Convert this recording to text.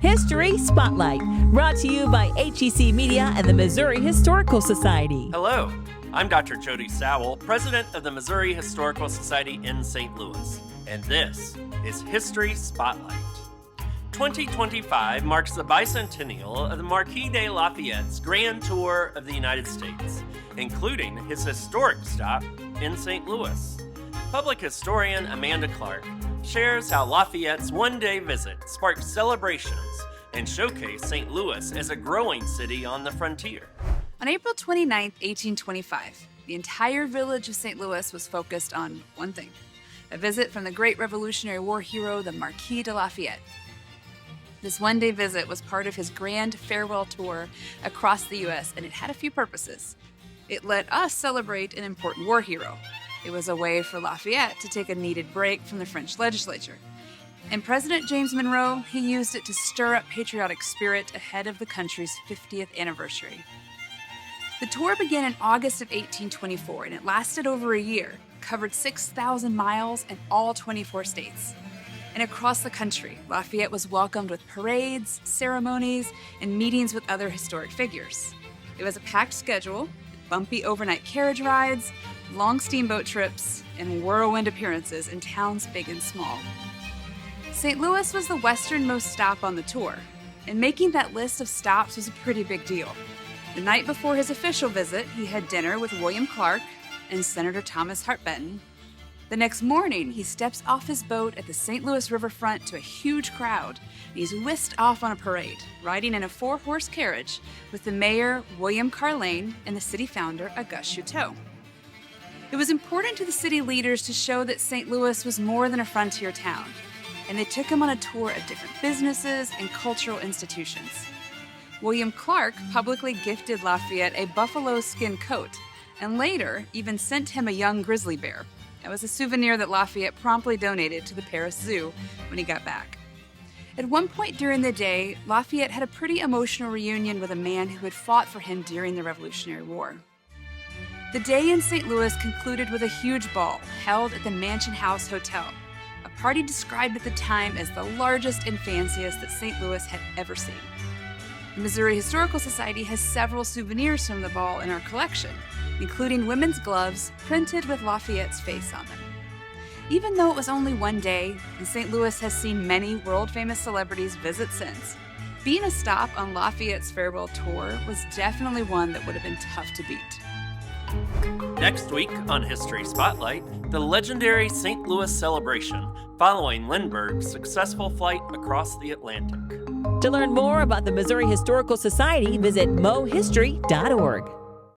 History Spotlight, brought to you by HEC Media and the Missouri Historical Society. Hello, I'm Dr. Jody Sowell, president of the Missouri Historical Society in St. Louis, and this is History Spotlight. 2025 marks the bicentennial of the Marquis de Lafayette's grand tour of the United States, including his historic stop in St. Louis. Public historian Amanda Clark shares how Lafayette's one-day visit sparked celebrations and showcased St. Louis as a growing city on the frontier. On April 29, 1825, the entire village of St. Louis was focused on one thing: a visit from the great Revolutionary War hero, the Marquis de Lafayette. This one-day visit was part of his grand farewell tour across the U.S., and it had a few purposes. It let us celebrate an important war hero. It was a way for Lafayette to take a needed break from the French legislature. And President James Monroe, he used it to stir up patriotic spirit ahead of the country's 50th anniversary. The tour began in August of 1824, and it lasted over a year, covered 6,000 miles in all 24 states. And across the country, Lafayette was welcomed with parades, ceremonies, and meetings with other historic figures. It was a packed schedule, bumpy overnight carriage rides, long steamboat trips, and whirlwind appearances in towns big and small. St. Louis was the westernmost stop on the tour, and making that list of stops was a pretty big deal. The night before his official visit, he had dinner with William Clark and Senator Thomas Hart Benton. The next morning, he steps off his boat at the St. Louis riverfront to a huge crowd, and he's whisked off on a parade, riding in a four-horse carriage with the mayor, William Carlane, and the city founder, Auguste Chouteau. It was important to the city leaders to show that St. Louis was more than a frontier town, and they took him on a tour of different businesses and cultural institutions. William Clark publicly gifted Lafayette a buffalo skin coat, and later even sent him a young grizzly bear. It was a souvenir that Lafayette promptly donated to the Paris Zoo when he got back. At one point during the day, Lafayette had a pretty emotional reunion with a man who had fought for him during the Revolutionary War. The day in St. Louis concluded with a huge ball held at the Mansion House Hotel, a party described at the time as the largest and fanciest that St. Louis had ever seen. The Missouri Historical Society has several souvenirs from the ball in our collection, including women's gloves printed with Lafayette's face on them. Even though it was only one day, and St. Louis has seen many world-famous celebrities visit since, being a stop on Lafayette's farewell tour was definitely one that would have been tough to beat. Next week on History Spotlight, the legendary St. Louis celebration following Lindbergh's successful flight across the Atlantic. To learn more about the Missouri Historical Society, visit mohistory.org.